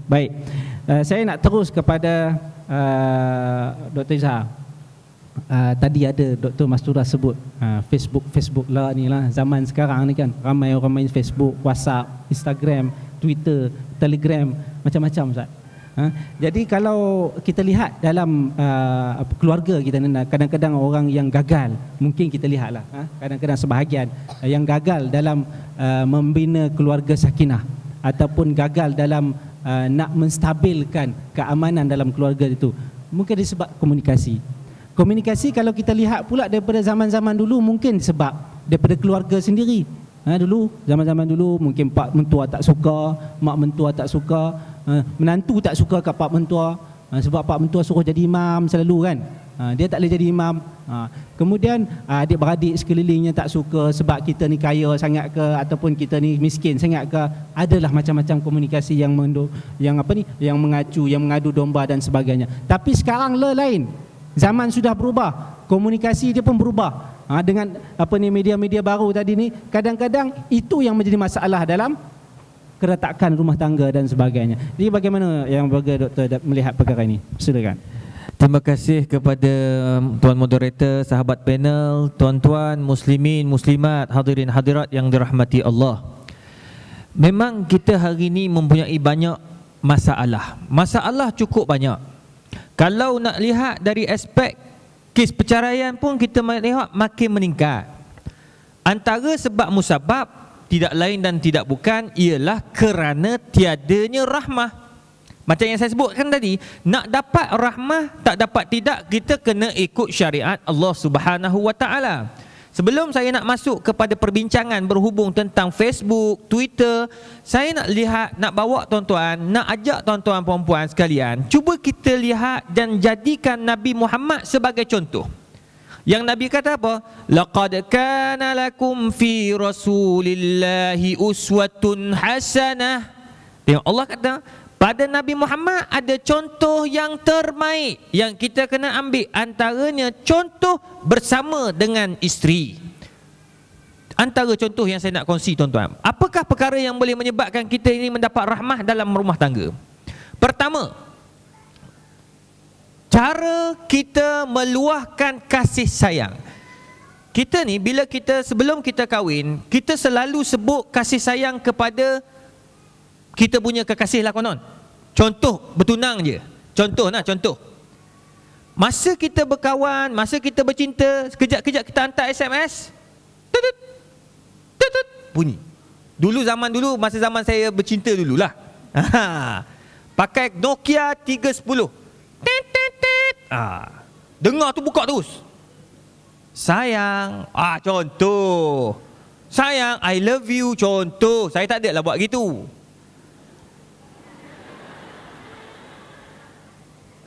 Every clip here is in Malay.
Baik, saya nak terus kepada Dr. Izhar. Tadi ada Dr. Mastura sebut Facebook lah ni lah, zaman sekarang ni kan ramai orang main Facebook, WhatsApp, Instagram, Twitter, Telegram, macam-macam Ustaz. Jadi kalau kita lihat dalam keluarga kita ni, kadang-kadang orang yang gagal, mungkin kita lihatlah kadang-kadang sebahagian yang gagal dalam membina keluarga sakinah ataupun gagal dalam nak menstabilkan keamanan dalam keluarga itu, mungkin disebab komunikasi. Komunikasi kalau kita lihat pula daripada zaman-zaman dulu, mungkin sebab daripada keluarga sendiri. Dulu, zaman-zaman dulu mungkin pak mentua tak suka, mak mentua tak suka, menantu tak suka kat pak mentua, sebab pak mentua suruh jadi imam selalu kan. Dia tak boleh jadi imam. Kemudian adik-beradik sekelilingnya tak suka sebab kita ni kaya sangat ke ataupun kita ni miskin sangat ke. Adalah macam-macam komunikasi yang yang mengacu, yang mengadu domba dan sebagainya. Tapi sekarang lain. Zaman sudah berubah, komunikasi dia pun berubah. Dengan media-media baru tadi ni, kadang-kadang itu yang menjadi masalah dalam keretakan rumah tangga dan sebagainya. Jadi bagaimana yang doktor melihat perkara ini? Silakan. Terima kasih kepada tuan moderator, sahabat panel, tuan-tuan muslimin, muslimat, hadirin hadirat yang dirahmati Allah. Memang kita hari ini mempunyai banyak masalah. Masalah cukup banyak. Kalau nak lihat dari aspek kes perceraian pun kita lihat makin meningkat. Antara sebab musabab tidak lain dan tidak bukan ialah kerana tiadanya rahmah. Macam yang saya sebutkan tadi, nak dapat rahmah tak dapat tidak, kita kena ikut syariat Allah Subhanahu Wa Taala. Sebelum saya nak masuk kepada perbincangan berhubung tentang Facebook, Twitter, saya nak lihat, nak bawa tuan-tuan, nak ajak tuan-tuan perempuan sekalian, cuba kita lihat dan jadikan Nabi Muhammad sebagai contoh. Yang Nabi kata apa? Laqad kana lakum fi Rasulillahi uswatun hasanah. Tengok Allah kata, pada Nabi Muhammad ada contoh yang terbaik yang kita kena ambil. Antaranya contoh bersama dengan isteri. Antara contoh yang saya nak kongsi tuan-tuan. Apakah perkara yang boleh menyebabkan kita ini mendapat rahmah dalam rumah tangga? Pertama, cara kita meluahkan kasih sayang. Kita ni bila kita sebelum kita kahwin, kita selalu sebut kasih sayang kepada kita punya kekasih lah konon. Contoh bertunang je. Contoh. Masa kita berkawan, masa kita bercinta, sekejap-kejap kita hantar SMS. Tutut. Bunyi. Zaman dulu, masa zaman saya bercinta dululah. Pakai Nokia 310. Dengar tu buka terus. Sayang. Contoh. Sayang, I love you. Contoh. Saya tak ada lah buat gitu.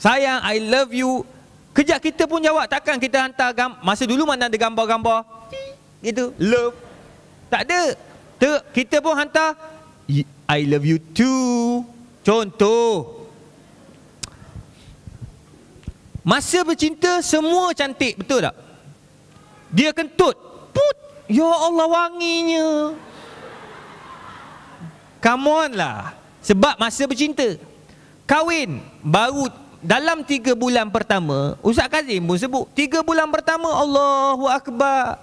Sayang, I love you. Kejap kita pun jawab. Takkan kita hantar masa dulu mana ada gambar-gambar gitu, love. Tak ada. Kita pun hantar I love you too. Contoh. Masa bercinta semua cantik, betul tak? Dia kentut, put, ya Allah wanginya. Come on lah. Sebab masa bercinta. Kahwin baru dalam 3 bulan pertama, Ustaz Kazim pun sebut 3 bulan pertama, Allahu Akbar,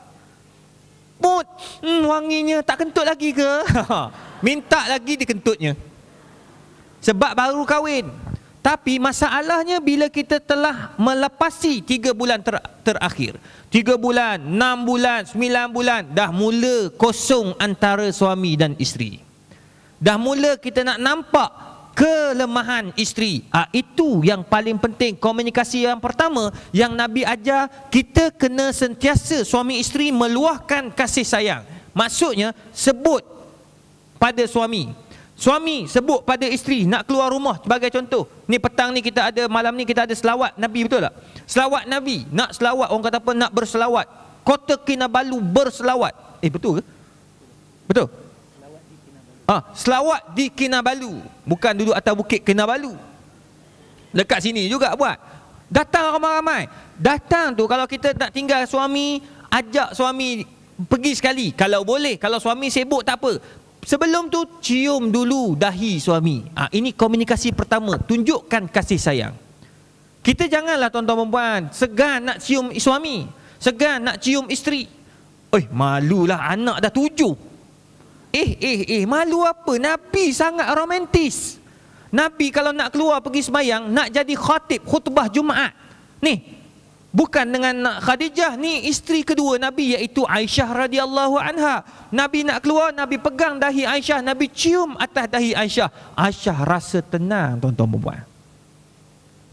put, wanginya. Tak kentut lagi ke? Minta lagi dikentutnya. Sebab baru kahwin. Tapi masalahnya bila kita telah melepasi 3 bulan terakhir, 3 bulan, 6 bulan, 9 bulan, dah mula kosong antara suami dan isteri. Dah mula kita nak nampak kelemahan isteri. Itu yang paling penting. Komunikasi yang pertama yang Nabi ajar, kita kena sentiasa suami isteri meluahkan kasih sayang. Maksudnya sebut pada suami, suami sebut pada isteri nak keluar rumah. Sebagai contoh, ni petang ni kita ada, malam ni kita ada selawat Nabi, betul tak? Selawat Nabi, nak selawat, orang kata apa, nak berselawat. Kota Kinabalu berselawat. Betul ke? Betul? Selawat di Kinabalu. Bukan duduk atas bukit Kinabalu. Dekat sini juga buat. Datang ramai-ramai. Datang tu kalau kita nak tinggal suami, ajak suami pergi sekali. Kalau boleh. Kalau suami sibuk tak apa. Sebelum tu cium dulu dahi suami. Ini komunikasi pertama, tunjukkan kasih sayang. Kita janganlah tuan-tuan dan puan segan nak cium suami, segan nak cium isteri. Malulah, anak dah 7. Malu apa? Nabi sangat romantis. Nabi kalau nak keluar pergi sembahyang, nak jadi khatib khutbah Jumaat, ni bukan dengan Khadijah, ni isteri kedua Nabi iaitu Aisyah radhiyallahu anha. Nabi nak keluar, Nabi pegang dahi Aisyah, Nabi cium atas dahi Aisyah. Aisyah rasa tenang, tuan-tuan dan puan.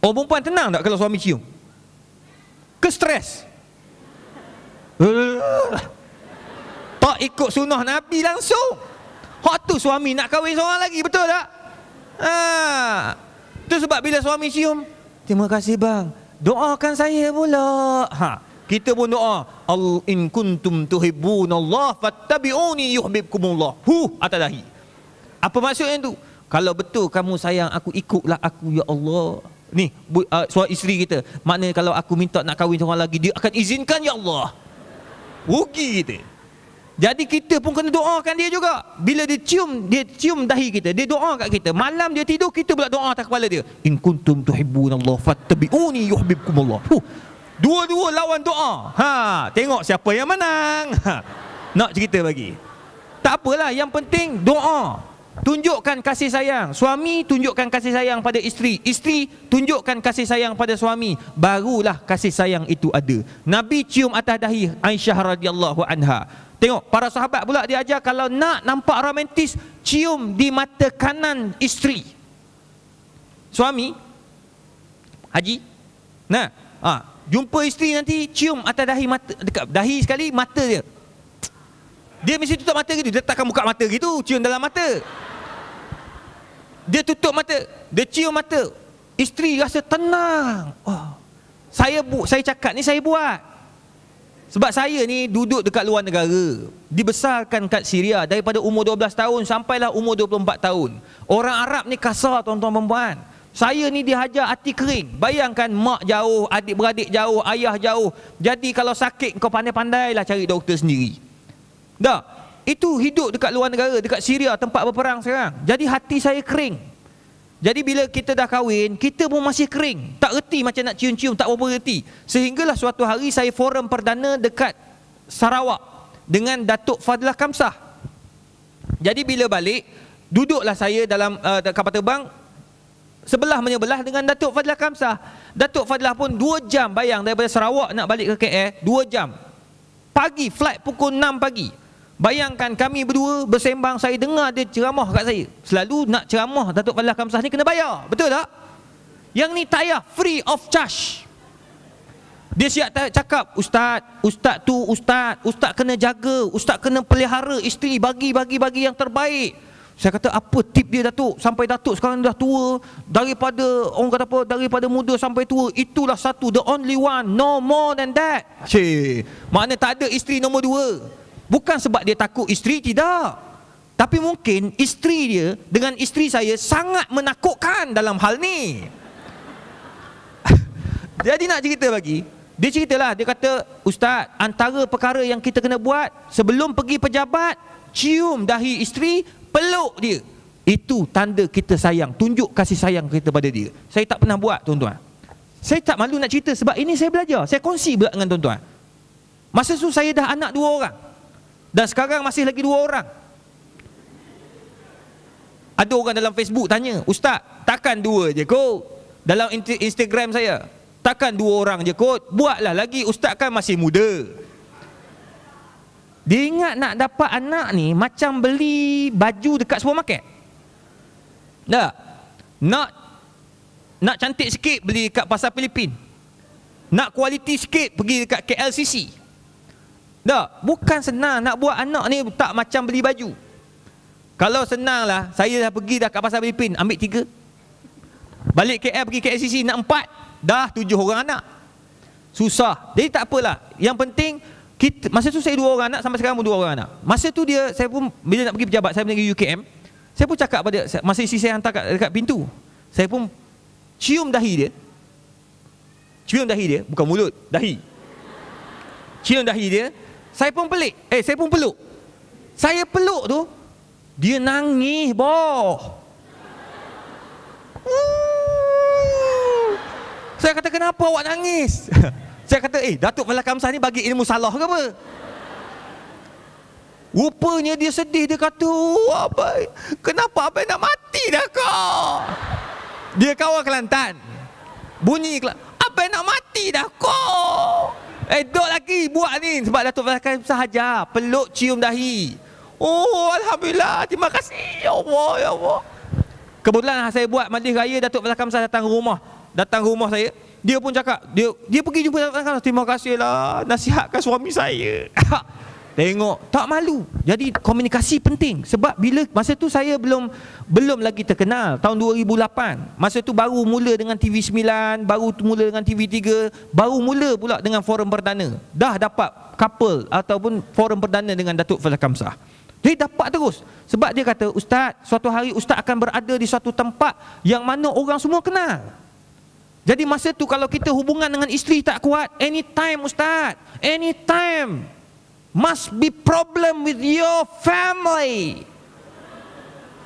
Orang perempuan tenang tak kalau suami cium? Ke stres? Tak ikut sunnah Nabi langsung. Hak tu suami nak kahwin seorang lagi, betul tak? Tu sebab bila suami cium, terima kasih bang, doakan saya pula. Kita pun doa, in kuntum tuhibbunallah fattabi'uni yuhibbukumullah. Atas dahi. Apa maksudnya tu? Kalau betul kamu sayang aku, ikutlah aku ya Allah. Ni suami isteri kita, maknanya kalau aku minta nak kahwin seorang lagi, dia akan izinkan ya Allah. Rugi kita. Jadi kita pun kena doakan dia juga. Bila dia cium dahi kita, dia doa kat kita. Malam dia tidur, kita pula doa atas kepala dia. In kuntum tuhibbunallah fattabi'uni yuhibbukumullah. Dua-dua lawan doa. Tengok siapa yang menang. Nak cerita bagi. Tak apalah, yang penting doa. Tunjukkan kasih sayang. Suami tunjukkan kasih sayang pada isteri. Isteri tunjukkan kasih sayang pada suami. Barulah kasih sayang itu ada. Nabi cium atas dahi Aisyah radhiyallahu anha. Tengok, para sahabat pula diajar kalau nak nampak romantis, cium di mata kanan isteri. Suami Haji, jumpa isteri nanti cium atas dahi, mata dekat dahi sekali, mata dia. Dia mesti tutup mata gitu. Dia takkan buka mata gitu, cium dalam mata. Dia tutup mata, dia cium mata. Isteri rasa tenang. Saya cakap ni saya buat. Sebab saya ni duduk dekat luar negara, dibesarkan kat Syria daripada umur 12 tahun sampailah umur 24 tahun. Orang Arab ni kasar, tuan-tuan dan puan. Saya ni dihajar hati kering. Bayangkan mak jauh, adik-beradik jauh, ayah jauh. Jadi kalau sakit kau pandai-pandailah cari doktor sendiri. Dah, itu hidup dekat luar negara, dekat Syria, tempat berperang sekarang. Jadi hati saya kering. Jadi bila kita dah kahwin, kita pun masih kering. Tak reti macam nak cium-cium, tak berapa reti. Sehinggalah suatu hari saya forum perdana dekat Sarawak dengan Datuk Fadlah Kamsah. Jadi bila balik, duduklah saya dalam kapal terbang sebelah menyebelah dengan Datuk Fadlah Kamsah. Datuk Fadlah pun 2 jam, bayang daripada Sarawak nak balik ke KL, 2 jam. Pagi, flight pukul 6 pagi. Bayangkan kami berdua bersembang, saya dengar dia ceramah kat saya. Selalu nak ceramah Datuk Fadlah Kamsah ni kena bayar, betul tak? Yang ni tak payah, free of charge. Dia siap cakap, ustaz kena jaga, ustaz kena pelihara isteri, bagi yang terbaik. Saya kata, apa tip dia Datuk? Sampai Datuk sekarang dah tua, daripada orang kata apa, daripada muda sampai tua, itulah satu, the only one, no more than that. Maknanya tak ada isteri nombor 2. Bukan sebab dia takut isteri, tidak. Tapi mungkin isteri dia dengan isteri saya sangat menakutkan dalam hal ni. Jadi nak cerita bagi, dia ceritalah, dia kata, ustaz, antara perkara yang kita kena buat sebelum pergi pejabat, cium dahi isteri, peluk dia. Itu tanda kita sayang, tunjuk kasih sayang kita pada dia. Saya tak pernah buat, tuan-tuan. Saya tak malu nak cerita sebab ini saya belajar. Saya kongsi pula dengan tuan-tuan. Masa tu saya dah anak 2 orang. Dan sekarang masih lagi 2 orang. Ada orang dalam Facebook tanya, ustaz, takkan 2 je kot? Dalam Instagram saya, takkan 2 orang je kot? Buatlah lagi, ustaz kan masih muda. Dia ingat nak dapat anak ni macam beli baju dekat supermarket. Tak? Nak cantik sikit, beli dekat pasar Filipin. Nak kualiti sikit, pergi dekat KLCC. Tak, bukan senang nak buat anak ni tak macam beli baju. Kalau senang lah, saya dah pergi kat pasar Filipin, ambil 3. Balik KL pergi KLCC nak 4, dah 7 orang anak. Susah. Jadi tak apalah. Yang penting kita, masa tu saya 2 orang anak, sampai sekarang pun 2 orang anak. Masa tu saya pun bila nak pergi pejabat, saya pergi UKM, saya pun cakap pada masa isteri saya hantar dekat pintu, saya pun cium dahi dia. Cium dahi dia, bukan mulut, dahi. Cium dahi dia. Saya pun pelik. Saya pun peluk. Saya peluk tu, Dia nangis, boh. Saya kata, kenapa awak nangis? Saya kata, Datuk Fazal Kamsah ni bagi ilmu salah ke apa? Rupanya dia sedih. Dia kata, abai, kenapa abai nak mati dah kau? Dia kawan Kelantan. Bunyi abai nak mati dah kau. Dok lagi buat ni. Sebab Datuk Fazal Kamsah sahaja peluk cium dahi. Oh, Alhamdulillah, terima kasih ya Allah, ya Allah. Kebetulan saya buat majlis raya, Datuk Fazal Kamsah datang rumah saya. Dia pun cakap, dia pergi jumpa Datuk Fazal Kamsah, terima kasihlah nasihatkan suami saya. Tengok, tak malu. Jadi komunikasi penting. Sebab bila masa tu saya belum lagi terkenal. Tahun 2008. Masa tu baru mula dengan TV9, baru mula dengan TV3, baru mula pula dengan forum perdana. Dah dapat couple ataupun forum perdana dengan Datuk Fazal Kamsah. Dia dapat terus. Sebab dia kata, Ustaz, suatu hari Ustaz akan berada di suatu tempat yang mana orang semua kenal. Jadi masa tu kalau kita hubungan dengan isteri tak kuat, anytime Ustaz, anytime. Must be problem with your family.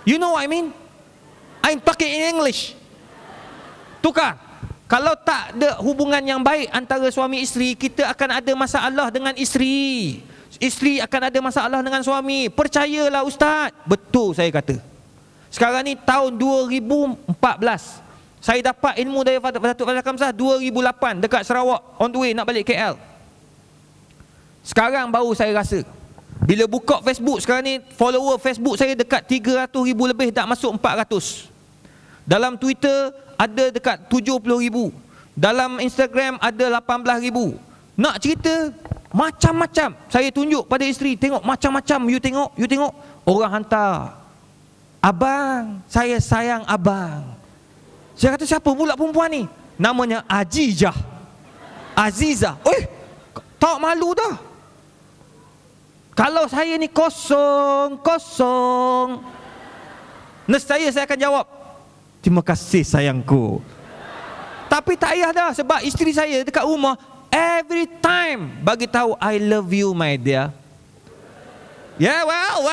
You know what I mean? I'm talking in English. Tukar. Kalau tak ada hubungan yang baik antara suami isteri, kita akan ada masalah dengan isteri. Isteri akan ada masalah dengan suami. Percayalah Ustaz. Betul saya kata. Sekarang ni tahun 2014. Saya dapat ilmu dari Datuk Fazal Kamsah 2008 dekat Sarawak, on the way nak balik KL. Sekarang baru saya rasa, bila buka Facebook sekarang ni, follower Facebook saya dekat 300,000 lebih, tak masuk 400. Dalam Twitter ada dekat 70,000. Dalam Instagram ada 18,000. Nak cerita macam-macam. Saya tunjuk pada isteri, tengok macam-macam, you tengok. Orang hantar, abang, saya sayang abang. Saya kata, siapa pula perempuan ni? Namanya Azizah. Tak malu dah. Kalau saya ni kosong, nescaya saya akan jawab, terima kasih sayangku. Tapi tak payah dah, sebab isteri saya dekat rumah every time bagi tahu, I love you my dear. Yeah, well.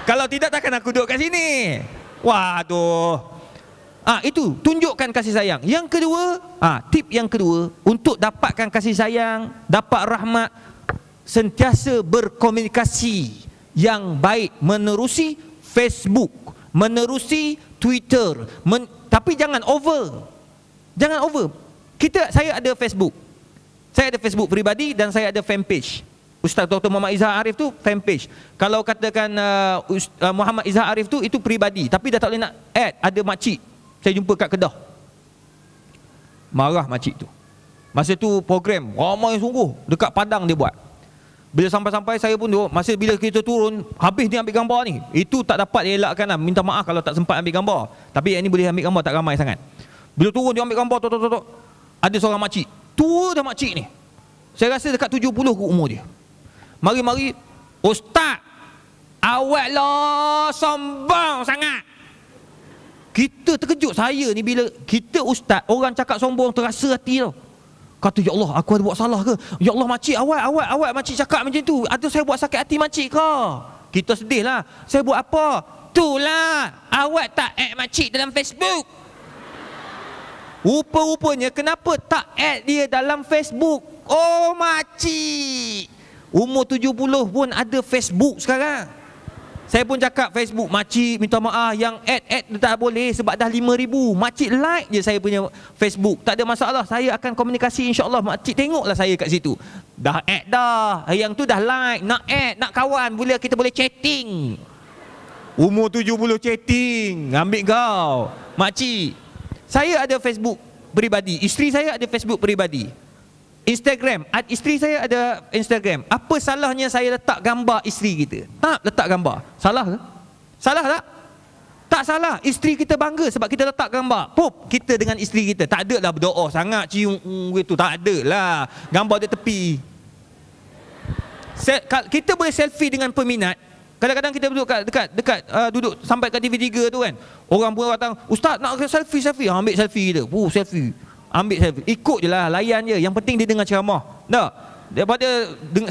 Kalau tidak takkan aku duduk kat sini. Waduh. Itu tunjukkan kasih sayang. Yang kedua, tip yang kedua untuk dapatkan kasih sayang, dapat rahmat, sentiasa berkomunikasi yang baik menerusi Facebook, menerusi Twitter, tapi jangan over. Saya ada Facebook. Saya ada Facebook peribadi dan saya ada fanpage. Ustaz Dr. Muhammad Izzah Arif tu fanpage. Kalau katakan Muhammad Izzah Arif tu, itu peribadi, tapi dah tak boleh nak add. Ada makcik saya jumpa kat Kedah, marah makcik tu. Masa tu program ramai sungguh, dekat Padang dia buat. Bila sampai-sampai saya pun masa bila kita turun, habis dia ambil gambar ni, itu tak dapat elakkan lah. Minta maaf kalau tak sempat ambil gambar. Tapi yang ni boleh ambil gambar, tak ramai sangat. Bila turun dia ambil gambar, ada seorang makcik, tua dah makcik ni, saya rasa dekat 70 ke umur dia. Mari, Ustaz, awak lah sombong sangat. Kita terkejut, saya ni bila kita ustaz, orang cakap sombong terasa hati tau. Kata, ya Allah, aku ada buat salah ke? Ya Allah, makcik, awak makcik cakap macam tu, ada saya buat sakit hati makcik ke? Kita sedih lah. Saya buat apa? Itulah, awak tak add makcik dalam Facebook. Rupa-rupanya kenapa tak add dia dalam Facebook? Oh, makcik umur 70 pun ada Facebook sekarang. Saya pun cakap Facebook, makcik minta maaf, yang add tak boleh sebab dah 5,000. Makcik like je saya punya Facebook, tak ada masalah, saya akan komunikasi insya-Allah. Makcik tengoklah saya kat situ. Dah add dah, yang tu dah like, nak add, nak kawan, kita boleh chatting. Umur 70 chatting, ambil kau. Makcik, saya ada Facebook peribadi, isteri saya ada Facebook peribadi. Instagram, isteri saya ada Instagram. Apa salahnya saya letak gambar isteri kita? Tak letak gambar. Salah ke? Salah tak? Tak salah. Isteri kita bangga sebab kita letak gambar. Pop, kita dengan isteri kita. Tak ada lah berdoa sangat, cium gitu. Tak ada lah. Gambar dia tepi. Kita boleh selfie dengan peminat. Kadang-kadang kita duduk dekat duduk sampai kat TV3 tu kan. Orang pun datang, Ustaz nak selfie. Ambil selfie kita. Selfie. Ambil selfie. Ikut je lah, layan je. Yang penting dia dengar ceramah. Tak? Daripada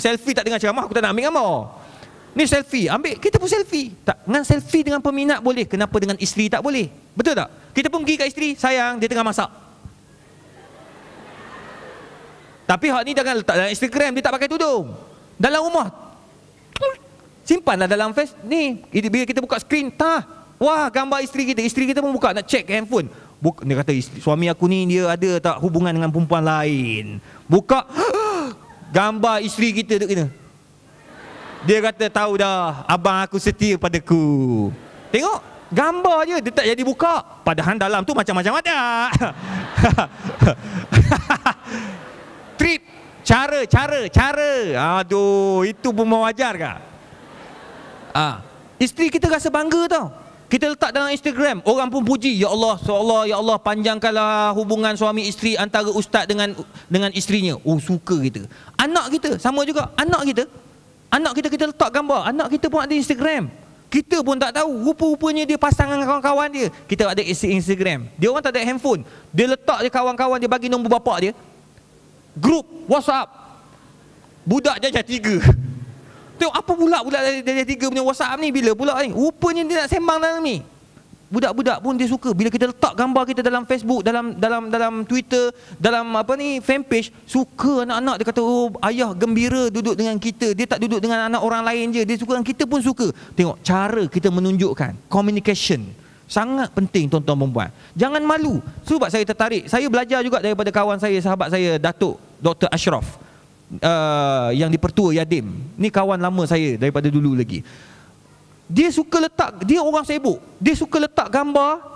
selfie tak dengar ceramah, aku tak nak ambil gambar. Ni selfie, ambil, kita pun selfie. Tak, dengan selfie dengan peminat boleh, kenapa dengan isteri tak boleh? Betul tak? Kita pun pergi kat isteri, sayang, dia tengah masak. Tapi hak ni jangan letak dalam Instagram, dia tak pakai tudung. Dalam rumah, simpanlah dalam face ni. Bila kita buka skrin, wah, gambar isteri kita pun buka, nak check handphone. Dia kata, suami aku ni dia ada tak hubungan dengan perempuan lain. Buka, gambar isteri kita duduk kena. Dia kata, tahu dah, abang aku setia padaku. Tengok, gambar je, dia tak jadi buka. Padahal dalam tu macam-macam ada. Trip, cara. Aduh, itu pun wajar kah? Isteri kita rasa bangga tau. Kita letak dalam Instagram, orang pun puji, ya Allah, ya Allah, panjangkanlah hubungan suami isteri antara ustaz dengan isterinya. Oh, suka kita. Anak kita sama juga. Anak kita kita letak gambar, anak kita pun ada Instagram. Kita pun tak tahu, rupa-rupanya dia pasang dengan kawan-kawan dia. Kita ada Instagram. Dia orang tak ada handphone. Dia letak je kawan-kawan dia, bagi nombor bapak dia. Grup WhatsApp. Budak jajah 3. Tengok apa pula budak jajah 3 punya WhatsApp ni, bila pula ni? Rupanya dia nak sembang dalam ni. Budak-budak pun dia suka bila kita letak gambar kita dalam Facebook, dalam Twitter, dalam fanpage. Suka anak-anak, dia kata, oh, ayah gembira duduk dengan kita. Dia tak duduk dengan anak orang lain je, dia suka dengan kita pun suka. Tengok cara kita menunjukkan communication. Sangat penting tuan-tuan dan puan. Jangan malu. Sebab saya tertarik, saya belajar juga daripada kawan saya, sahabat saya, Datuk Dr. Ashraf, yang di Pertua Yadim. Ni kawan lama saya daripada dulu lagi. Dia suka letak, dia orang sibuk, dia suka letak gambar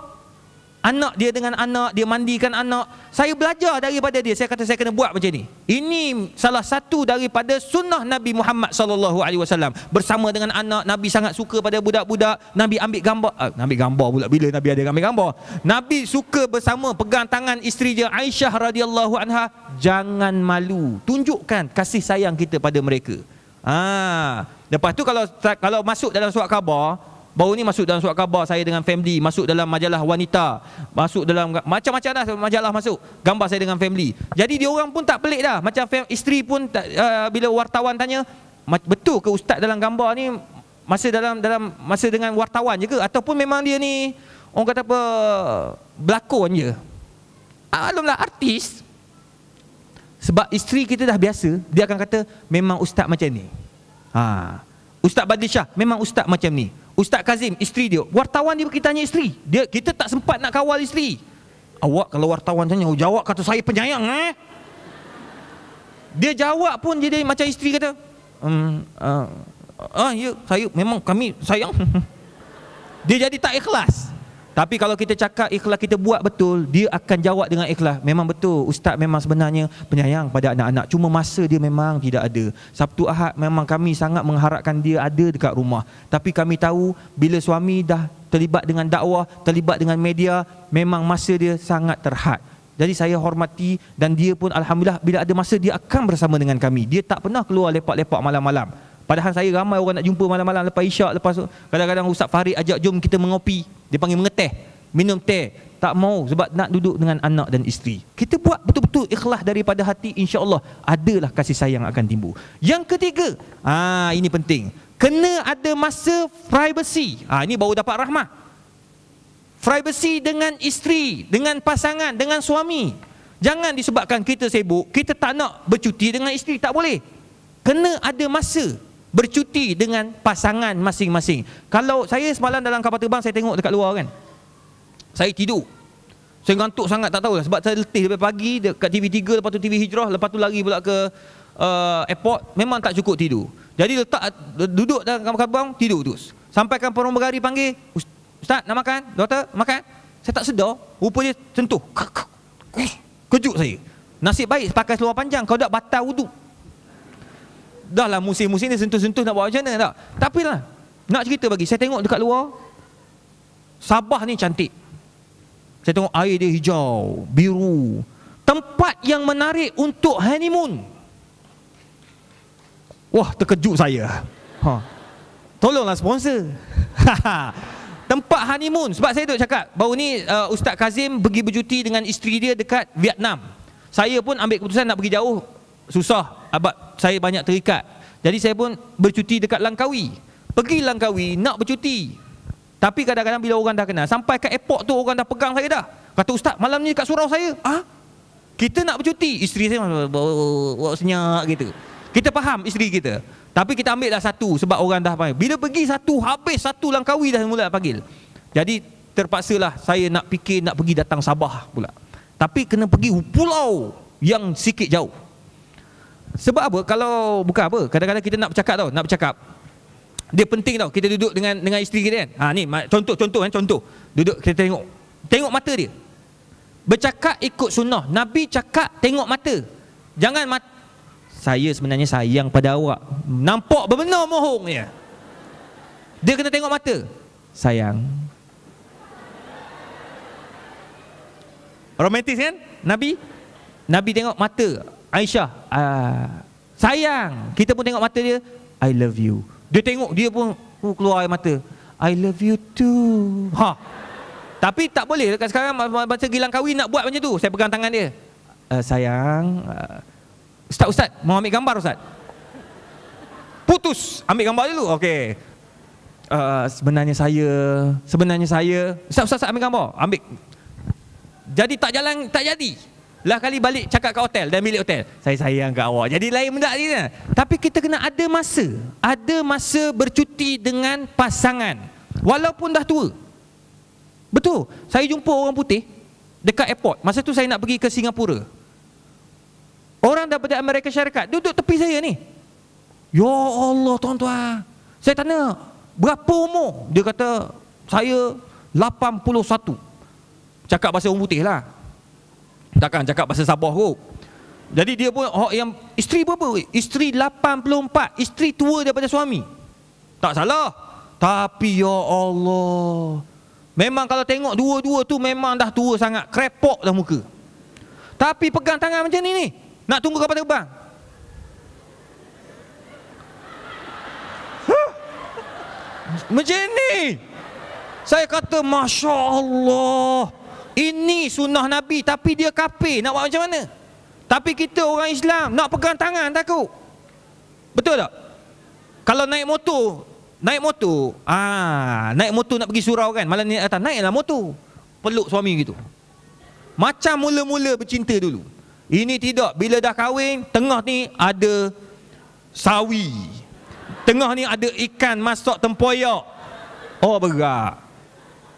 anak dia dengan anak, dia mandikan anak. Saya belajar daripada dia. Saya kata saya kena buat macam ni. Ini salah satu daripada sunnah Nabi Muhammad SAW. Bersama dengan anak, Nabi sangat suka pada budak-budak. Nabi ambil gambar, ambil gambar pula, bila Nabi ada ambil gambar. Nabi suka bersama, pegang tangan isteri dia Aisyah radhiyallahu anha. Jangan malu, tunjukkan kasih sayang kita pada mereka. Lepas tu kalau masuk dalam surat khabar, baru ni masuk dalam surat khabar saya dengan family, masuk dalam majalah wanita, masuk dalam macam-macam dah majalah masuk, gambar saya dengan family. Jadi dia orang pun tak pelik dah. Macam isteri pun tak, bila wartawan tanya, betul ke ustaz dalam gambar ni masa dengan wartawan je ke, ataupun memang dia ni orang kata apa, berlakon je? Alhamdulillah, artis. Sebab isteri kita dah biasa, dia akan kata memang ustaz macam ni. Ustaz Badli Shah memang ustaz macam ni. Ustaz Kazim, isteri dia, wartawan dia pergi tanya isteri dia, kita tak sempat nak kawal isteri. Awak kalau wartawan tanya, jawab kata saya penyayang. Dia jawab pun jadi macam isteri kata, ya, saya memang kami sayang. Dia jadi tak ikhlas. Tapi kalau kita cakap ikhlas, kita buat betul, dia akan jawab dengan ikhlas. Memang betul, ustaz memang sebenarnya penyayang pada anak-anak, cuma masa dia memang tidak ada. Sabtu Ahad memang kami sangat mengharapkan dia ada dekat rumah. Tapi kami tahu bila suami dah terlibat dengan dakwah, terlibat dengan media, memang masa dia sangat terhad. Jadi saya hormati, dan dia pun alhamdulillah bila ada masa dia akan bersama dengan kami. Dia tak pernah keluar lepak-lepak malam-malam. Padahal saya ramai orang nak jumpa malam-malam lepas isyak, lepas kadang-kadang Ustaz Farid ajak jom kita mengopi. Dia panggil mengeteh, minum teh. Tak mau, sebab nak duduk dengan anak dan isteri. Kita buat betul-betul ikhlas daripada hati, insya-Allah adalah kasih sayang akan timbul. Yang ketiga, ini penting. Kena ada masa privacy. Ini baru dapat rahmah. Privacy dengan isteri, dengan pasangan, dengan suami. Jangan disebabkan kita sibuk, kita tak nak bercuti dengan isteri, tak boleh. Kena ada masa bercuti dengan pasangan masing-masing. Kalau saya semalam dalam kapal terbang, saya tengok dekat luar kan, saya tidur, saya ngantuk sangat, tak tahulah sebab saya letih dari pagi dekat TV3, lepas tu TV Hijrah, lepas tu lari pula ke airport. Memang tak cukup tidur. Jadi duduk dalam kapal terbang, tidur terus. Sampaikan pramugari panggil, ustaz nak makan, doktor makan. Saya tak sedar, rupa dia sentuh. Kejut saya. Nasib baik pakai seluar panjang, kalau tak batal wuduk. Dah lah musim-musim ni sentuh-sentuh, nak buat macam mana tak? Tapi lah, nak cerita bagi, saya tengok dekat luar, Sabah ni cantik. Saya tengok air dia hijau, biru. Tempat yang menarik untuk honeymoon. Wah, terkejut saya. Tolonglah sponsor. Tempat honeymoon. Sebab saya duk cakap, baru ni Ustaz Kazim pergi bercuti dengan isteri dia dekat Vietnam. Saya pun ambil keputusan nak pergi jauh, susah, abad saya banyak terikat. Jadi saya pun bercuti dekat Langkawi. Pergi Langkawi nak bercuti. Tapi kadang-kadang bila orang dah kenal, sampai ke airport tu orang dah pegang saya dah. Kata, "Ustaz, malam ni kat surau saya." Kita nak bercuti. Isteri saya bawa senyap gitu. Kita faham isteri kita. Tapi kita ambil dah satu sebab orang dah panggil. Bila pergi satu, habis satu Langkawi dah mula panggil. Jadi terpaksalah saya nak fikir nak pergi datang Sabah pula. Tapi kena pergi pulau yang sikit jauh. Sebab apa? Kalau bukan apa, kadang-kadang kita nak bercakap. Dia penting tau, kita duduk dengan isteri kita kan. Ni contoh. Duduk kita tengok mata dia. Bercakap ikut sunnah. Nabi cakap tengok mata. Jangan saya sebenarnya sayang pada awak. Nampak benar mohong dia. Dia kena tengok mata. Sayang. Romantis kan? Nabi tengok mata Aisyah. Sayang. Kita pun tengok mata dia. I love you. Dia tengok, dia pun keluar air mata. I love you too. Tapi tak boleh dekat sekarang masa gilang kahwin nak buat macam tu. Saya pegang tangan dia. Sayang, Ustaz, mau ambil gambar Ustaz? Putus, ambil gambar dulu. Okey. Sebenarnya saya Ustaz ambil gambar. Ambil. Jadi tak jadi. Lah kali balik cakap kat hotel dan bilik hotel, saya sayang kat awak. Jadi lain benda ni. Tapi kita kena ada masa bercuti dengan pasangan walaupun dah tua. Betul. Saya jumpa orang putih dekat airport. Masa tu saya nak pergi ke Singapura. Orang daripada Amerika Syarikat duduk tepi saya ni. Ya Allah tuan-tuan. Saya tanya, berapa umur? Dia kata, saya 81. Cakap bahasa orang putih lah. Takkan cakap bahasa Sabah kot. Jadi dia pun yang isteri berapa? Isteri 84. Isteri tua daripada suami. Tak salah. Tapi ya Allah, memang kalau tengok dua-dua tu memang dah tua sangat. Krepok dah muka. Tapi pegang tangan macam ni. Nak tunggu kapal terbang. Macam ni. Saya kata Masya Allah, ini sunnah Nabi. Tapi dia kafir, nak buat macam mana? Tapi kita orang Islam nak pegang tangan takut. Betul tak? Kalau naik motor nak pergi surau kan, malam ni atas naiklah motor, peluk suami gitu. Macam mula-mula bercinta dulu. Ini tidak, bila dah kahwin, tengah ni ada sawi, tengah ni ada ikan masak tempoyak. Oh berat.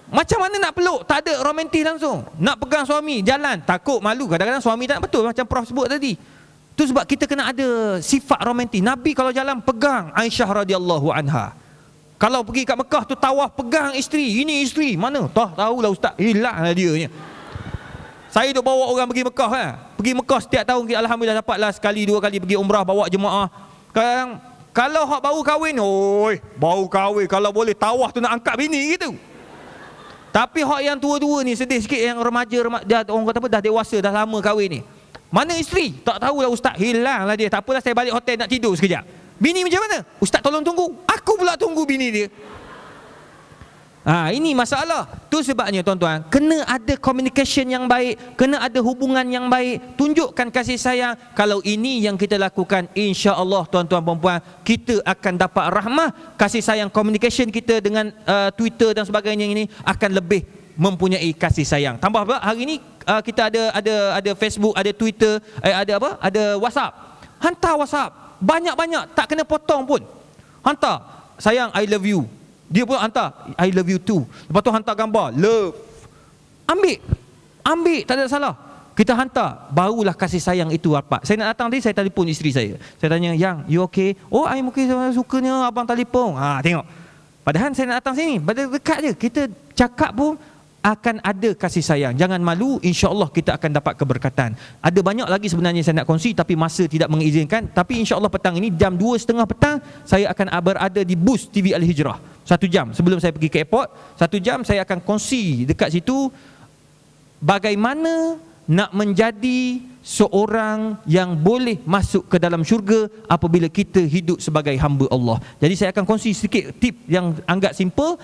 Macam mana nak peluk? Tak ada romantis langsung. Nak pegang suami, jalan, takut, malu. Kadang-kadang suami tak betul, macam Prof sebut tadi. Tu sebab kita kena ada sifat romantis. Nabi kalau jalan pegang Aisyah radhiyallahu anha. Kalau pergi kat Mekah tu tawaf, pegang isteri. Ini isteri, mana? Tahulah ustaz, hilanglah dia ni. Saya duk bawa orang pergi Mekah kan. Pergi Mekah setiap tahun, alhamdulillah dapatlah sekali dua kali pergi umrah bawa jemaah. Kalau hak baru kahwin, baru kahwin kalau boleh tawaf tu nak angkat bini gitu. Tapi hak yang tua-tua ni, sedih sikit, yang remaja dah, orang kata apa, dah dewasa, dah lama kahwin ni. Mana isteri? Tak tahulah ustaz, hilanglah dia. Tak apalah, saya balik hotel nak tidur sekejap. Bini macam mana? Ustaz tolong tunggu. Aku pula tunggu bini dia. Ini masalah. Tu sebabnya tuan-tuan, kena ada communication yang baik, kena ada hubungan yang baik, tunjukkan kasih sayang. Kalau ini yang kita lakukan, insya-Allah tuan-tuan puan-puan, kita akan dapat rahmah, kasih sayang. Communication kita dengan Twitter dan sebagainya ini akan lebih mempunyai kasih sayang. Tambah pula hari ini kita ada Facebook, ada Twitter, ada WhatsApp. Hantar WhatsApp banyak-banyak, tak kena potong pun. Hantar, sayang I love you. Dia pun hantar I love you too. Lepas tu hantar gambar love. Ambil, tak ada salah. Kita hantar, barulah kasih sayang itu dapat. Saya nak datang tadi, saya telefon isteri saya. Saya tanya, "Yang, you okay?" "Oh, I'm okay, sukanya abang telefon." Tengok. Padahal saya nak datang sini, dekat je. Kita cakap pun akan ada kasih sayang. Jangan malu, insya-Allah kita akan dapat keberkatan. Ada banyak lagi sebenarnya saya nak kongsi, tapi masa tidak mengizinkan. Tapi insya-Allah petang ini jam 2.30 petang saya akan berada di booth TV Al-Hijrah. 1 jam sebelum saya pergi ke airport, 1 jam saya akan kongsi dekat situ bagaimana nak menjadi seorang yang boleh masuk ke dalam syurga apabila kita hidup sebagai hamba Allah. Jadi saya akan kongsi sedikit tip yang anggap simple.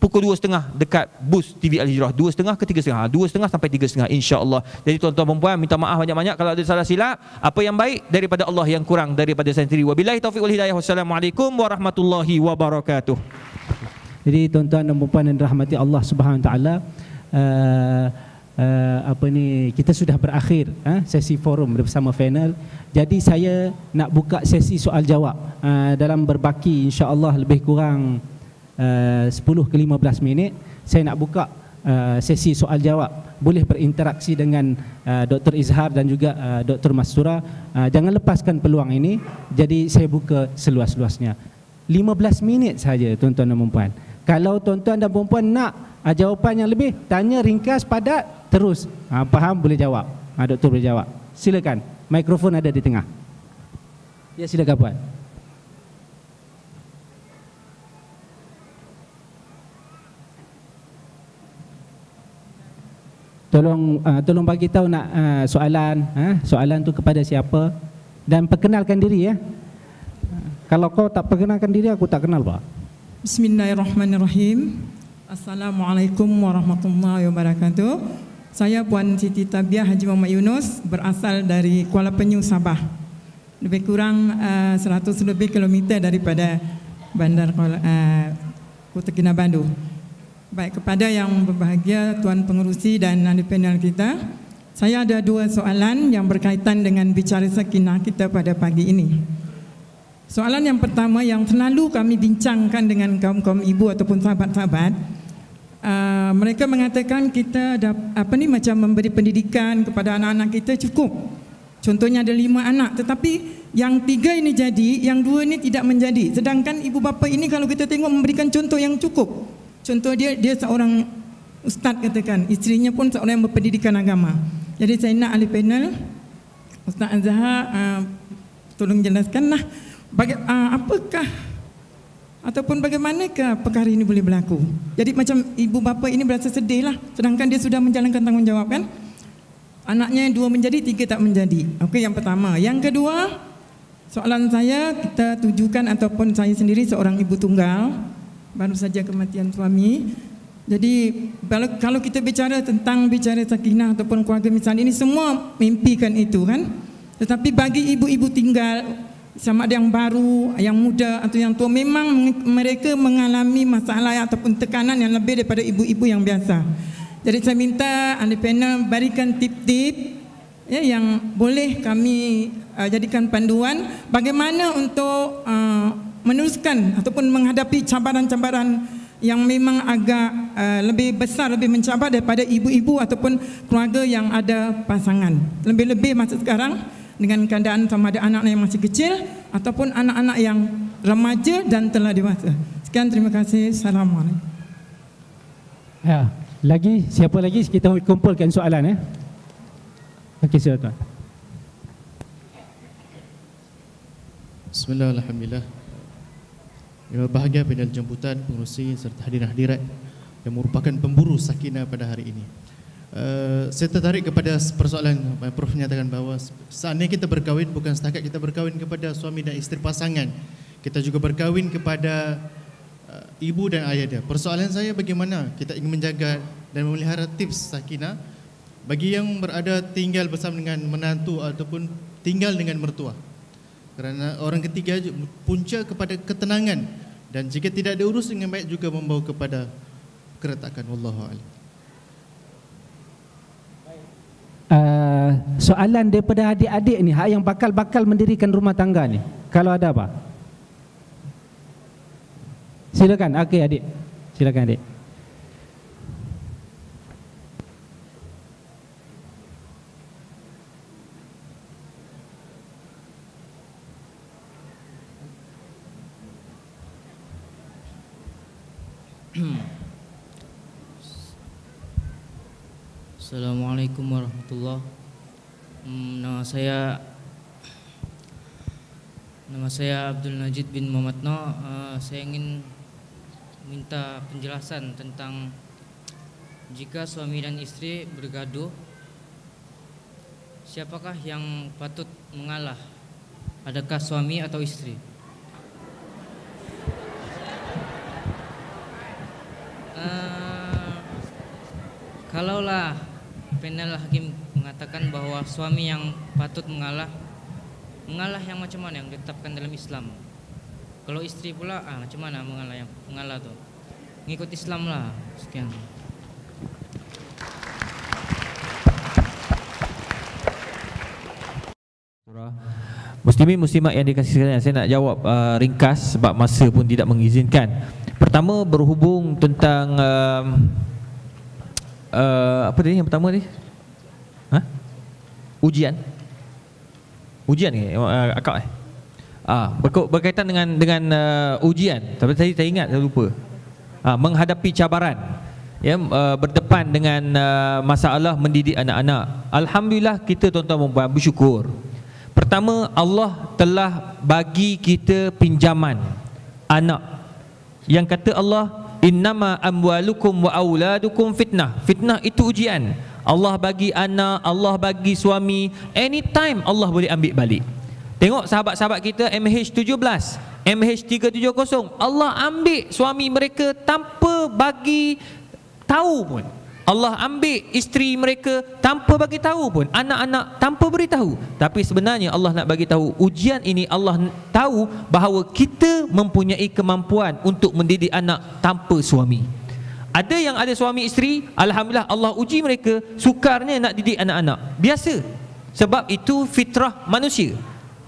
pukul 2.30 dekat bus TV Al-Hijrah. 2.30 ke 3.30, 2.30 sampai 3.30, insya-Allah. Jadi tuan-tuan dan puan, minta maaf banyak-banyak kalau ada salah silap. Apa yang baik daripada Allah, yang kurang daripada saya sendiri. Wabillahi taufiq wal hidayah. Wassalamualaikum warahmatullahi wabarakatuh. Jadi tuan-tuan dan puan yang dirahmati Allah Subhanahu Wa Taala, kita sudah berakhir sesi forum bersama panel. Jadi saya nak buka sesi soal jawab dalam berbaki insya-Allah lebih kurang 10 ke 15 minit. Saya nak buka sesi soal jawab. Boleh berinteraksi dengan Dr. Izhar dan juga Dr. Mastura. Jangan lepaskan peluang ini. Jadi saya buka seluas-luasnya. 15 minit saja tuan-tuan dan puan. Kalau tuan-tuan dan puan nak jawapan yang lebih, tanya ringkas, padat, terus. Faham, boleh jawab. Doktor boleh jawab. Silakan. Mikrofon ada di tengah. Ya, silakan puan. Tolong bagi tahu nak soalan tu kepada siapa, dan perkenalkan diri ya. Kalau kau tak perkenalkan diri, aku tak kenal, Pak. Bismillahirrahmanirrahim. Assalamualaikum warahmatullahi wabarakatuh. Saya Puan Siti Tabiah Haji Muhammad Yunus, berasal dari Kuala Penyu, Sabah. Lebih kurang 100 lebih kilometer daripada bandar Kota Kinabalu. Baik, kepada yang berbahagia, Tuan Pengerusi dan ahli panel kita, saya ada dua soalan yang berkaitan dengan bicara sakinah kita pada pagi ini. Soalan yang pertama yang selalu kami bincangkan dengan kaum-kaum ibu ataupun sahabat-sahabat, mereka mengatakan kita macam memberi pendidikan kepada anak-anak kita cukup. Contohnya ada 5 anak, tetapi yang 3 ini jadi, yang 2 ini tidak menjadi. Sedangkan ibu bapa ini kalau kita tengok memberikan contoh yang cukup. Contoh dia seorang ustaz katakan, isterinya pun seorang yang berpendidikan agama. Jadi saya nak ahli panel, Ustaz Azhar, tolong jelaskanlah apakah ataupun bagaimanakah perkara ini boleh berlaku. Jadi macam ibu bapa ini berasa sedih lah, sedangkan dia sudah menjalankan tanggungjawab kan. Anaknya 2 menjadi, 3 tak menjadi. Okey, yang pertama. Yang kedua, soalan saya, kita tujukan ataupun saya sendiri seorang ibu tunggal, baru saja kematian suami. Jadi kalau kita bicara sakinah ataupun keluarga misalnya, ini semua mimpikan itu kan. Tetapi bagi ibu-ibu tinggal, sama ada yang baru, yang muda atau yang tua, memang mereka mengalami masalah ataupun tekanan yang lebih daripada ibu-ibu yang biasa. Jadi saya minta ahli panel berikan tip-tip yang boleh kami jadikan panduan bagaimana untuk meneruskan ataupun menghadapi cabaran-cabaran yang memang agak lebih besar, lebih mencabar daripada ibu-ibu ataupun keluarga yang ada pasangan. Lebih-lebih masa sekarang dengan keadaan sama ada anak yang masih kecil ataupun anak-anak yang remaja dan telah dewasa. Sekian, terima kasih. Assalamualaikum. Ya, siapa lagi? Kita kumpulkan soalan ya. Okey, silakan. Bismillah, alhamdulillah. Yang berbahagia panel jemputan, pengerusi serta hadirin-hadirat yang merupakan pemburu sakinah pada hari ini. Saya tertarik kepada persoalan Prof menyatakan bahawa saatnya kita berkahwin bukan setakat kita berkahwin kepada suami dan isteri pasangan, kita juga berkahwin kepada ibu dan ayah dia. Persoalan saya, bagaimana kita ingin menjaga dan memelihara tips sakinah bagi yang berada tinggal bersama dengan menantu ataupun tinggal dengan mertua. Kerana orang ketiga punca kepada ketenangan, dan jika tidak diurus dengan baik juga membawa kepada keretakan. Wallahu a'lam. Soalan daripada adik-adik ni, yang bakal mendirikan rumah tangga ni, kalau ada apa? Silakan. Okey, adik. Silakan, adik. Assalamualaikum warahmatullahi. Nama saya Abdul Najid bin Muhammad No. Saya ingin minta penjelasan tentang jika suami dan isteri bergaduh, siapakah yang patut mengalah? Adakah suami atau isteri? kalaulah panel hakim mengatakan bahwa suami yang patut mengalah yang macam mana yang ditetapkan dalam Islam? Kalau istri pula macam mana mengalah tuh? Ngikut Islam lah. Sekian. Muslimin muslimat yang dikasihi sekalian, saya nak jawab ringkas sebab masa pun tidak mengizinkan. Pertama berhubung tentang apa tadi yang pertama ni? Ujian ke akak berkaitan dengan ujian. Tapi tadi saya ingat, saya lupa. Menghadapi cabaran, ya, berdepan dengan masalah mendidik anak-anak. Alhamdulillah kita tuan-tuan bersyukur. Pertama, Allah telah bagi kita pinjaman anak. Yang kata Allah, innama amwalukum wa auladukum fitnah. Fitnah itu ujian. Allah bagi anak, Allah bagi suami, anytime Allah boleh ambil balik. Tengok sahabat-sahabat kita MH17, MH370, Allah ambil suami mereka tanpa bagi tahu pun. Allah ambil isteri mereka tanpa bagi tahu pun, anak-anak tanpa beritahu. Tapi sebenarnya Allah nak bagi tahu, ujian ini Allah tahu bahawa kita mempunyai kemampuan untuk mendidik anak tanpa suami. Ada yang ada suami isteri, alhamdulillah Allah uji mereka, sukarnya nak didik anak-anak. Biasa. Sebab itu fitrah manusia.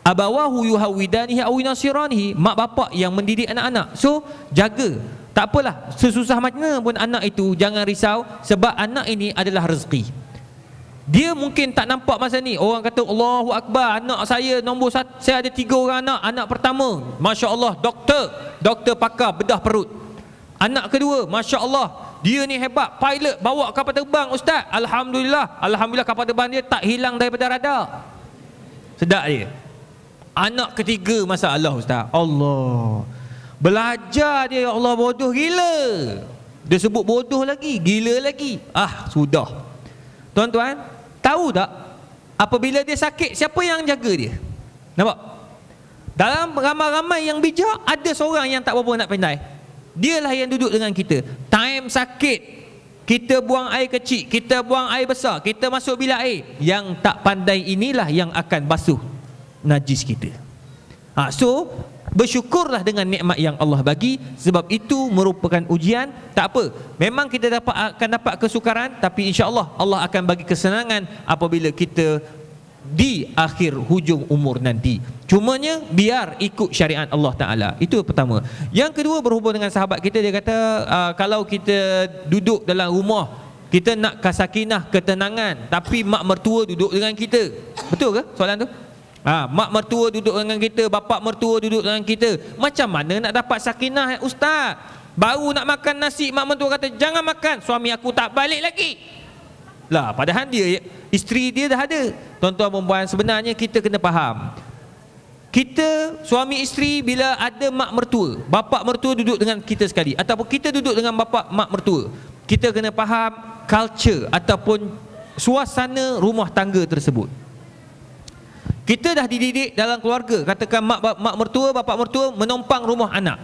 Abawahu yuhawidanihi aw yunasiranihi, mak bapak yang mendidik anak-anak. So jaga. Tak apalah, sesusah macam mana pun anak itu, jangan risau, sebab anak ini adalah rezeki. Dia mungkin tak nampak masa ni. Orang kata Allahu Akbar, anak saya nombor 1, saya ada 3 orang anak. Anak pertama, Masya Allah, doktor pakar bedah perut. Anak kedua, Masya Allah, dia ni hebat, pilot, bawa kapal terbang Ustaz. Alhamdulillah kapal terbang dia tak hilang daripada radar. Sedap dia. Anak ketiga, masalah Ustaz, Allah, belajar dia, ya Allah, bodoh gila. Dia sebut bodoh lagi, gila lagi. Sudah. Tuan-tuan, tahu tak, apabila dia sakit, siapa yang jaga dia? Nampak? Dalam ramai-ramai yang bijak, ada seorang yang tak berapa nak pandai. Dialah yang duduk dengan kita. Time sakit, kita buang air kecil, kita buang air besar, kita masuk bilik air. Yang tak pandai inilah yang akan basuh najis kita. So bersyukurlah dengan nikmat yang Allah bagi, sebab itu merupakan ujian. Tak apa, memang kita akan dapat kesukaran, tapi insya-Allah Allah akan bagi kesenangan apabila kita di akhir hujung umur nanti. Cumanya biar ikut syariat Allah Ta'ala. Itu pertama. Yang kedua berhubung dengan sahabat kita, dia kata kalau kita duduk dalam rumah, kita nak sakinah, ketenangan, tapi mak mertua duduk dengan kita. Betul ke soalan tu? Mak mertua duduk dengan kita, bapa mertua duduk dengan kita. Macam mana nak dapat sakinah, Ustaz? Baru nak makan nasi, mak mertua kata jangan makan, suami aku tak balik lagi. Lah, padahal dia, isteri dia dah ada. Tuan-tuan perempuan, sebenarnya kita kena faham. Kita suami isteri, bila ada mak mertua, bapa mertua duduk dengan kita sekali, ataupun kita duduk dengan bapa mak mertua, kita kena faham culture ataupun suasana rumah tangga tersebut. Kita dah dididik dalam keluarga, katakan mak mertua, bapa mertua menompang rumah anak.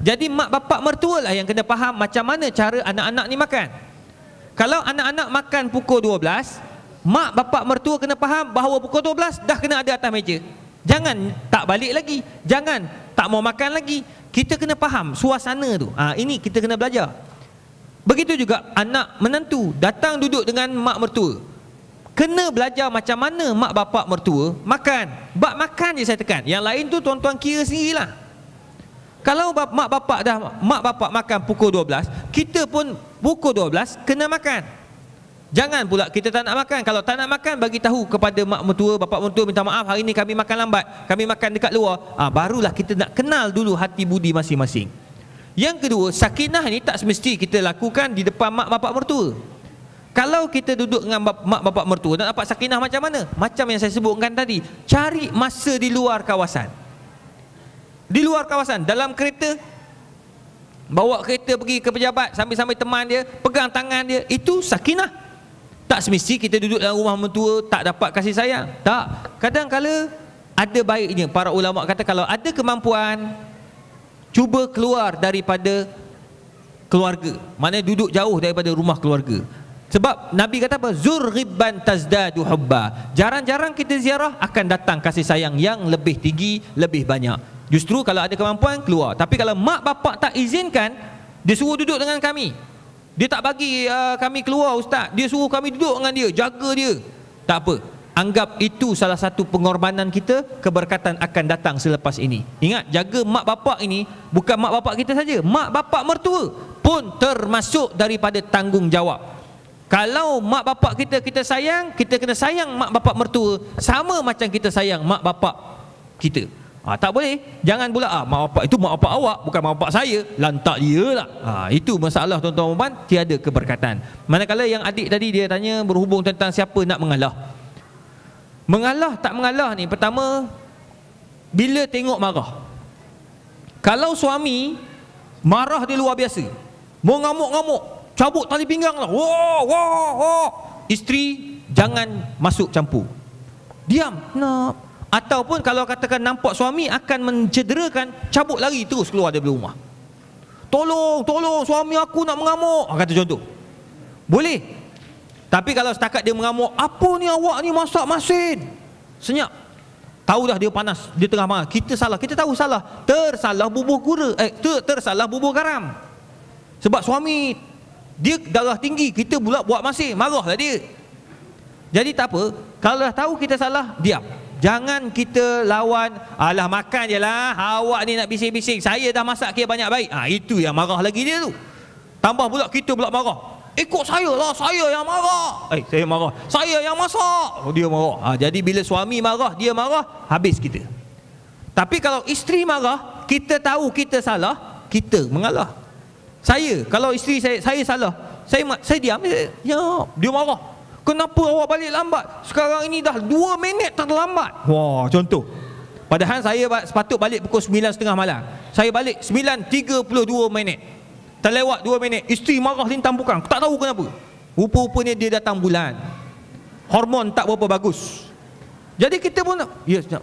Jadi mak bapa mertua lah yang kena faham macam mana cara anak-anak ni makan. Kalau anak-anak makan pukul 12, mak bapa mertua kena faham bahawa pukul 12 dah kena ada atas meja. Jangan tak balik lagi, jangan tak mau makan lagi. Kita kena faham suasana tu. Ini kita kena belajar. Begitu juga anak menantu datang duduk dengan mak mertua, kena belajar macam mana mak bapak mertua makan. Bab makan je saya tekan. Yang lain tu tuan-tuan kira sendirilah. Kalau mak bapak makan pukul 12, kita pun pukul 12 kena makan. Jangan pula kita tak nak makan. Kalau tak nak makan, bagi tahu kepada mak mertua, bapak mertua, minta maaf, hari ni kami makan lambat, kami makan dekat luar. Barulah kita nak kenal dulu hati budi masing-masing. Yang kedua, sakinah ni tak semesti kita lakukan di depan mak bapak mertua. Kalau kita duduk dengan mak bapak mertua, nak dapat sakinah macam mana? Macam yang saya sebutkan tadi, cari masa di luar kawasan. Di luar kawasan, dalam kereta, bawa kereta pergi ke pejabat, sambil-sambil teman dia, pegang tangan dia, itu sakinah. Tak semesti kita duduk dalam rumah mertua tak dapat kasih sayang. Tak, kadang-kala ada baiknya. Para ulama kata kalau ada kemampuan, cuba keluar daripada keluarga. Maknanya duduk jauh daripada rumah keluarga. Sebab Nabi kata apa? Zur ghibban tazdadu hubba. Jarang-jarang kita ziarah, akan datang kasih sayang yang lebih tinggi, lebih banyak. Justru kalau ada kemampuan, keluar. Tapi kalau mak bapak tak izinkan, dia suruh duduk dengan kami, dia tak bagi kami keluar ustaz, dia suruh kami duduk dengan dia, jaga dia, tak apa, anggap itu salah satu pengorbanan kita, keberkatan akan datang selepas ini. Ingat, jaga mak bapak ini bukan mak bapak kita saja, mak bapak mertua pun termasuk daripada tanggungjawab. Kalau mak bapak kita sayang, kita kena sayang mak bapak mertua sama macam kita sayang mak bapak kita. Tak boleh. Jangan pula mak bapak itu mak bapak awak, bukan mak bapak saya, lantak dia lah. Itu masalah tuan-tuan puan, tiada keberkatan. Manakala yang adik tadi dia tanya berhubung tentang siapa nak mengalah. Mengalah tak mengalah ni, pertama bila tengok marah. Kalau suami marah dia luar biasa, mau ngamuk-ngamuk, cabut tali pinggang lah, wah, wah, wah, isteri jangan masuk campur, diam, nak. Ataupun kalau katakan nampak suami akan mencederakan, cabut lari terus keluar dari rumah. Tolong, tolong, suami aku nak mengamuk, kata contoh. Boleh. Tapi kalau setakat dia mengamuk, apa ni awak ni masak masin, senyap, tahu dah dia panas, dia tengah marah, kita salah, kita tahu salah, tersalah bubuh gula, tersalah bubuh garam. Sebab suami dia darah tinggi, kita pula buat masin, marahlah dia. Jadi tak apa, kalau dah tahu kita salah, diam. Jangan kita lawan, alah makan je lah, awak ni nak bising-bising, saya dah masak kira banyak baik. Itu yang marah lagi dia tu. Tambah pula kita pula marah, ikut saya lah, saya yang marah. Saya marah, saya yang masak, dia marah. Jadi bila suami marah, dia marah, habis kita. Tapi kalau isteri marah, kita tahu kita salah, kita mengalah. Saya, kalau isteri saya salah, saya diam, dia marah, kenapa awak balik lambat, sekarang ini dah 2 minit terlambat. Wah, contoh. Padahal saya sepatut balik pukul 9.30 malam, saya balik 9.32 minit, terlewat 2 minit, isteri marah lintang bukang, tak tahu kenapa. Rupa-rupanya dia datang bulan, hormon tak berapa bagus. Jadi kita pun sekejap.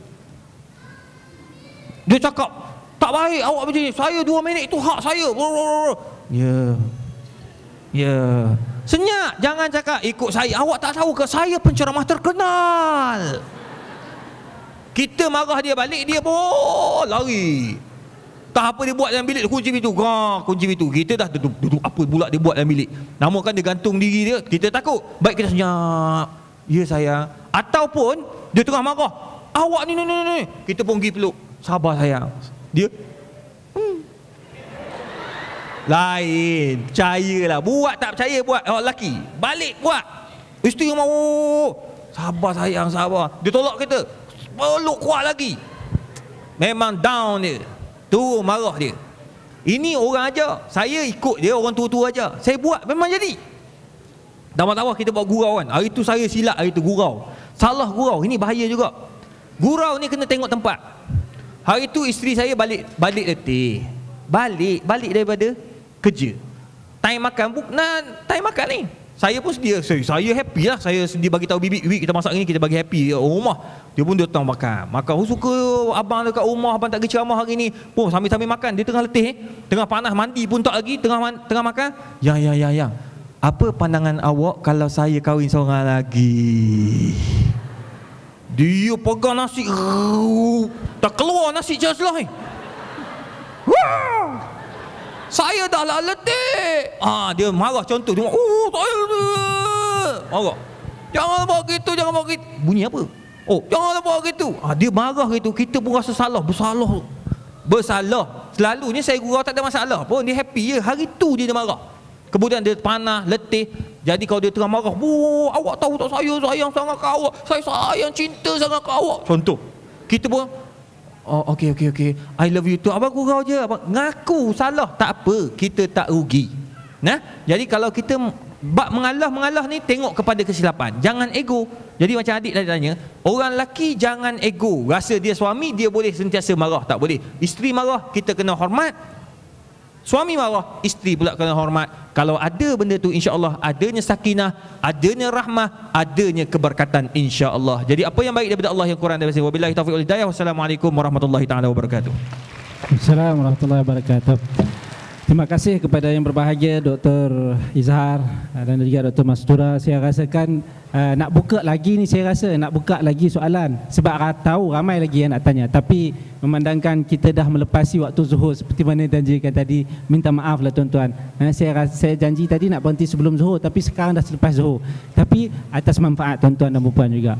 Dia cakap, tak baik awak macam ni, saya 2 minit itu hak saya. Ya. Senyap, jangan cakap ikut saya. Awak tak tahu ke saya penceramah terkenal. Kita marah dia balik, dia pun lari. Tak apa dia buat dalam bilik, kunci pintu. Kunci pintu. Kita dah duduk apa pula dia buat dalam bilik. Namakan dia gantung diri dia, kita takut. Baik kita senyap. Ya sayang. Ataupun dia tengah marah, awak ni, kita pun pergi peluk. Sabar sayang. Dia lain, percayalah. Buat tak percaya, buat. Awak lelaki, balik buat. Isteri mau, sabar sayang, sabar. Dia tolak kita, peluk kuat lagi. Memang down dia, tu marah dia. Ini orang aja, saya ikut dia, orang tua-tua aja. Saya buat, memang jadi. Tambah-tambah kita buat gurau kan. Hari tu saya silap, hari tu gurau. Salah gurau, ini bahaya juga. Gurau ni kena tengok tempat. Hari tu isteri saya balik letih. Balik daripada kerja, time makan, time makan ni saya pun sedia, saya happy lah. Saya sedia bagi tahu bibi kita masak ni, kita bagi happy rumah. Dia pun datang makan, suka abang dekat rumah, abang tak pergi ceramah hari ni pun sambil-sambil makan. Dia tengah letih, tengah panas, mandi pun tak lagi, tengah makan. Yang apa pandangan awak kalau saya kahwin seorang lagi? Dia pegang nasi, tak keluar nasi jelas ni. Wah, saya dah lah letih. Dia marah, contoh dia marah, jangan buat gitu, jangan buat gitu. Bunyi apa? Jangan buat gitu. Dia marah gitu, kita pun rasa salah, bersalah. Selalunya saya gurau tak ada masalah pun, dia happy je. Hari tu dia marah, kemudian dia panas, letih. Jadi kalau dia tengah marah, awak tahu tak saya sayang sangat ke awak, saya sayang, cinta sangat ke awak, contoh. Kita pun okey, I love you too. Abang gurau je, abang ngaku salah, tak apa, kita tak rugi. Jadi kalau kita bab mengalah ni, tengok kepada kesilapan, jangan ego. Jadi macam adik tadi tanya, orang lelaki jangan ego, rasa dia suami, dia boleh sentiasa marah, tak boleh. Isteri marah, kita kena hormat. Suami marah, isteri pula kena hormat. Kalau ada benda tu, insya-Allah adanya sakinah, adanya rahmah, adanya keberkatan, insya-Allah. Jadi apa yang baik daripada Allah yang Quran dan Hadis. Wabillahi taufiq wal hidayah. Wassalamualaikum warahmatullahi taala wabarakatuh. Assalamualaikum warahmatullahi wabarakatuh. Terima kasih kepada yang berbahagia Dr. Izhar dan juga Dr. Mastura. Saya rasakan nak buka lagi ni, saya rasa nak buka lagi soalan sebab tahu ramai lagi yang nak tanya, tapi memandangkan kita dah melepasi waktu zuhur seperti mana janjikan tadi, minta maaf lah tuan-tuan. Saya janji tadi nak berhenti sebelum zuhur, tapi sekarang dah selepas zuhur, tapi atas manfaat tuan-tuan dan puan juga.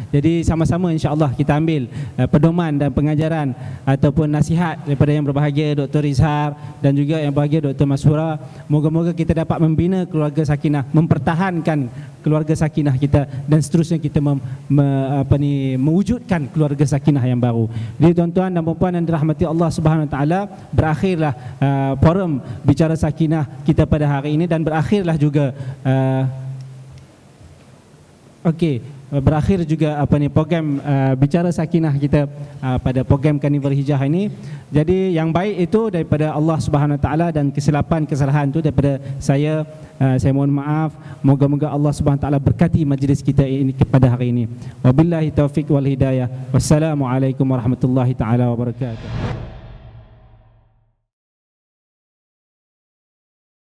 Jadi sama-sama insya-Allah kita ambil pedoman dan pengajaran ataupun nasihat daripada yang berbahagia Dr. Izhar dan juga yang bahagia Dr. Mastura. Moga-moga kita dapat membina keluarga sakinah, mempertahankan keluarga sakinah kita, dan seterusnya kita mewujudkan keluarga sakinah yang baru. Jadi tuan-tuan dan puan yang dirahmati Allah Subhanahu Wa Taala, berakhirlah forum bicara sakinah kita pada hari ini, dan berakhirlah juga berakhir juga program bicara sakinah kita pada program Karnival Hijrah ini. Jadi yang baik itu daripada Allah Subhanahu Wa Taala, dan kesalahan itu daripada saya mohon maaf. Moga-moga Allah Subhanahu Wa Taala berkati majlis kita ini pada hari ini. Wabillahi taufiq wal hidayah. Wassalamualaikum warahmatullahi taala wabarakatuh.